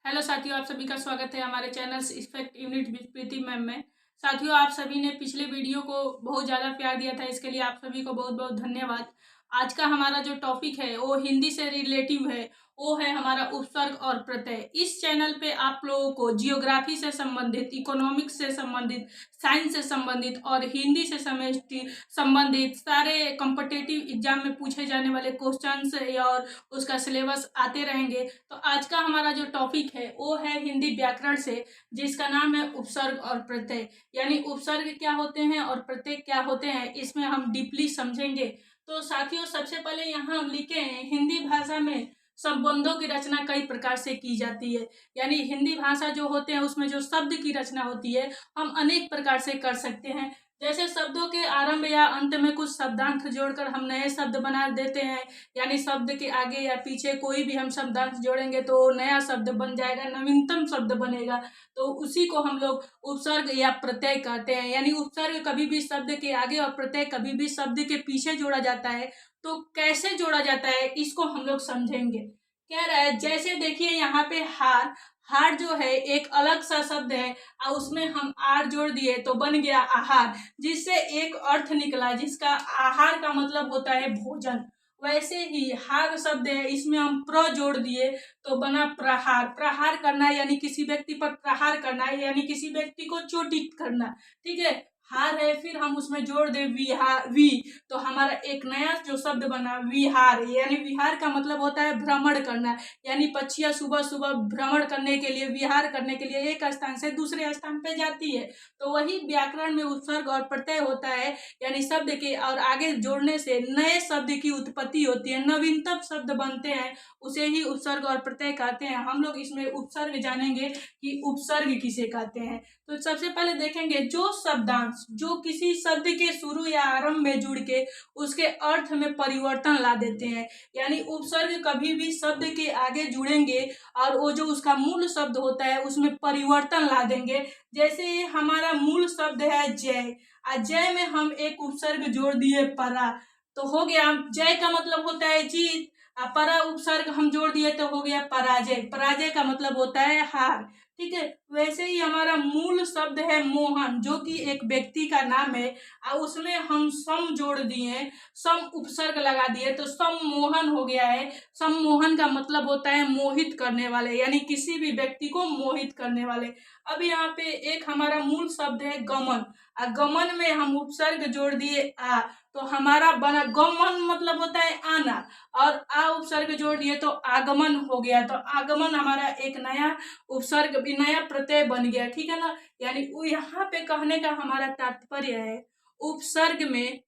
Hello साथियों, आप सभी का स्वागत है हमारे channel effect unit with Preeti ma'am में। साथियों, आप सभी ने पिछले वीडियो को बहुत ज़्यादा प्यार दिया था, इसके लिए आप सभी को बहुत बहुत धन्यवाद। आज का हमारा जो टॉपिक है वो हिंदी से रिलेटिव है, वो है हमारा उपसर्ग और प्रत्यय। इस चैनल पे आप लोगों को जियोग्राफी से संबंधित, इकोनॉमिक्स से संबंधित, साइंस से संबंधित और हिंदी से संबंधित सारे कॉम्पिटिटिव एग्जाम में पूछे जाने वाले क्वेश्चंस और उसका सिलेबस आते रहेंगे। तो आज का हमारा जो टॉपिक है वो है हिंदी व्याकरण से, जिसका नाम है उपसर्ग और प्रत्यय। यानी उपसर्ग क्या होते हैं और प्रत्यय क्या होते हैं, इसमें हम डीपली समझेंगे। तो साथियों, सबसे पहले यहाँ हम लिखे हैं हिंदी भाषा में संबंधों की रचना कई प्रकार से की जाती है। यानी हिंदी भाषा जो होते हैं उसमें जो शब्द की रचना होती है हम अनेक प्रकार से कर सकते हैं। जैसे शब्दों के आरंभ या अंत में कुछ शब्दांश जोड़कर हम नए शब्द बना देते हैं। यानी शब्द के आगे या पीछे कोई भी हम शब्दांश जोड़ेंगे तो नया शब्द बन जाएगा, नवीनतम शब्द बनेगा। तो उसी को हम लोग उपसर्ग या प्रत्यय कहते हैं। यानी उपसर्ग कभी भी शब्द के आगे और प्रत्यय कभी भी शब्द के पीछे जोड़ा जाता है। तो कैसे जोड़ा जाता है इसको हम लोग समझेंगे। कह रहा है, जैसे देखिए यहाँ पे हार, हार जो है एक अलग सा शब्द है और उसमें हम आर जोड़ दिए तो बन गया आहार, जिससे एक अर्थ निकला जिसका आहार का मतलब होता है भोजन। वैसे ही हार शब्द है, इसमें हम प्र जोड़ दिए तो बना प्रहार। प्रहार करना यानी किसी व्यक्ति पर प्रहार करना यानी किसी व्यक्ति को चोटी करना। ठीक है, हार है, फिर हम उसमें जोड़ दे विहार, वी, तो हमारा एक नया जो शब्द बना विहार। यानी विहार का मतलब होता है भ्रमण करना। यानी पक्षियां सुबह सुबह भ्रमण करने के लिए, विहार करने के लिए एक स्थान से दूसरे स्थान पे जाती है। तो वही व्याकरण में उपसर्ग और प्रत्यय होता है। यानी शब्द के और आगे जोड़ने से नए शब्द की उत्पत्ति होती है, नवीनतम शब्द बनते हैं, उसे ही उपसर्ग और प्रत्यय कहते हैं। हम लोग इसमें उपसर्ग जानेंगे कि उपसर्ग किसे कहते हैं। तो सबसे पहले देखेंगे जो शब्दांश जो किसी शब्द के शुरू या आरंभ में जुड़ के उसके अर्थ में परिवर्तन ला देते हैं। यानी उपसर्ग कभी भी शब्द के आगे जुड़ेंगे और वो जो उसका मूल शब्द होता है उसमें परिवर्तन ला देंगे। जैसे हमारा मूल शब्द है जय, और जय में हम एक उपसर्ग जोड़ दिए परा, तो हो गया जय का मतलब होता है जीत, परा उपसर्ग हम जोड़ दिए तो हो गया पराजय। पराजय का मतलब होता है हार। ठीक है, वैसे ही हमारा मूल शब्द है मोहन, जो कि एक व्यक्ति का नाम है और उसमें हम सम जोड़ दिए, सम उपसर्ग लगा दिए तो सम्मोहन हो गया है। सम्मोहन का मतलब होता है मोहित करने वाले, यानी किसी भी व्यक्ति को मोहित करने वाले। अब यहाँ पे एक हमारा मूल शब्द है गमन, और गमन में हम उपसर्ग जोड़ दिए आ, तो हमारा बना गमन मतलब होता है आना, और आ उपसर्ग जोड़ दिए तो आगमन हो गया। तो आगमन हमारा एक नया उपसर्ग, नया प्रत्यय बन गया। ठीक है ना। यानी यहाँ पे कहने का हमारा तात्पर्य है उपसर्ग में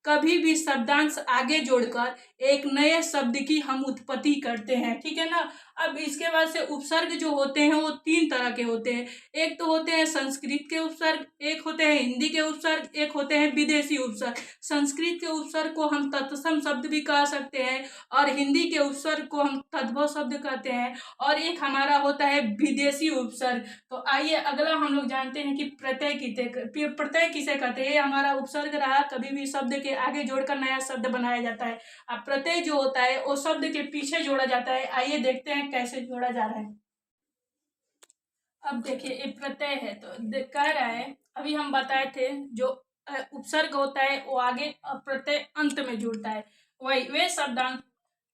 कभी भी शब्दांश आगे जोड़कर एक नए शब्द की हम उत्पत्ति करते हैं। ठीक है ना। अब इसके बाद से उपसर्ग जो होते हैं वो तीन तरह के होते हैं। एक तो होते हैं संस्कृत के उपसर्ग, एक होते हैं हिंदी के उपसर्ग, एक होते हैं विदेशी उपसर्ग। संस्कृत के उपसर्ग को हम तत्सम शब्द भी कह सकते हैं और हिंदी के उपसर्ग को हम तद्भव शब्द कहते हैं, और एक हमारा होता है विदेशी उपसर्ग। तो आइए अगला हम लोग जानते हैं कि प्रत्यय किसे कहते हैं। हमारा उपसर्ग रहा, कभी भी शब्द के आगे जोड़कर नया शब्द बनाया जाता है। अब प्रत्यय जो होता है वो शब्द के पीछे जोड़ा जाता है। आइए देखते हैं कैसे जोड़ा जा रहा है। अब देखिए ये प्रत्यय है, तो कह रहा है, अभी हम बताए थे जो उपसर्ग होता है वो आगे और प्रत्यय अंत में जुड़ता है। वही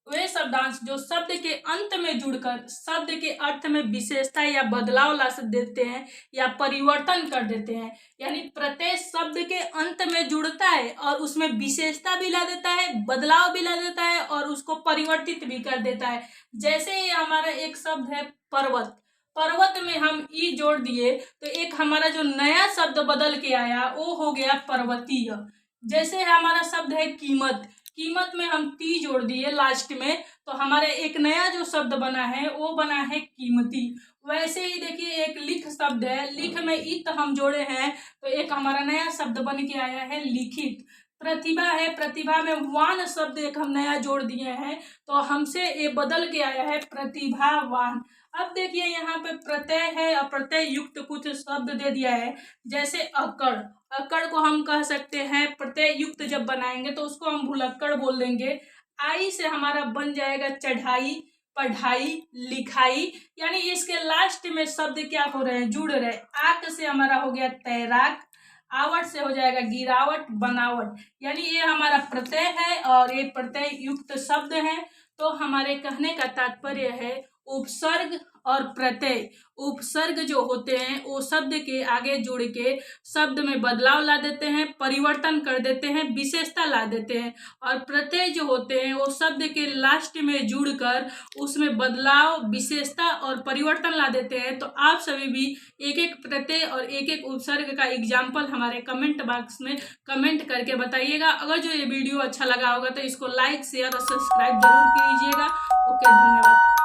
वे शब्दांश जो शब्द के अंत में जुड़कर शब्द के अर्थ में विशेषता या बदलाव ला देते हैं या परिवर्तन कर देते हैं। यानी प्रत्यय शब्द के अंत में जुड़ता है और उसमें विशेषता भी ला देता है, बदलाव भी ला देता है और उसको परिवर्तित भी कर देता है। जैसे हमारा एक शब्द है पर्वत, पर्वत में हम ई जोड़ दिए तो एक हमारा जो नया शब्द बदल के आया वो हो गया पर्वतीय। जैसे हमारा शब्द है कीमत, कीमत में हम ती जोड़ दिए लास्ट में तो हमारे एक नया जो शब्द बना है वो बना है कीमती। वैसे ही देखिए एक लिख शब्द है, लिख में इत हम जोड़े हैं तो एक हमारा नया शब्द बन के आया है लिखित। प्रतिभा है, प्रतिभा में वान शब्द एक हम नया जोड़ दिए हैं तो हमसे ये बदल के आया है प्रतिभावान। अब देखिए यहाँ पे प्रत्यय है और प्रत्यय युक्त कुछ शब्द दे दिया है। जैसे अकड़, अकड़ को हम कह सकते हैं प्रत्यय युक्त जब बनाएंगे तो उसको हम भुलक्कड़ बोल देंगे। आई से हमारा बन जाएगा चढ़ाई, पढ़ाई, लिखाई, यानी इसके लास्ट में शब्द क्या हो रहे हैं, जुड़ रहे। आक से हमारा हो गया तैराक, आवट से हो जाएगा गिरावट, बनावट, यानी ये हमारा प्रत्यय है और ये प्रत्यय युक्त शब्द है। तो हमारे कहने का तात्पर्य है उपसर्ग और प्रत्यय, उपसर्ग जो होते हैं वो शब्द के आगे जुड़ के शब्द में बदलाव ला देते हैं, परिवर्तन कर देते हैं, विशेषता ला देते हैं। और प्रत्यय जो होते हैं वो शब्द के लास्ट में जुड़कर उसमें बदलाव, विशेषता और परिवर्तन ला देते हैं। तो आप सभी भी एक एक प्रत्यय और एक एक उपसर्ग का एग्जाम्पल हमारे कमेंट बॉक्स में कमेंट करके बताइएगा। अगर जो ये वीडियो अच्छा लगा होगा तो इसको लाइक, शेयर और सब्सक्राइब जरूर कीजिएगा। ओके, धन्यवाद।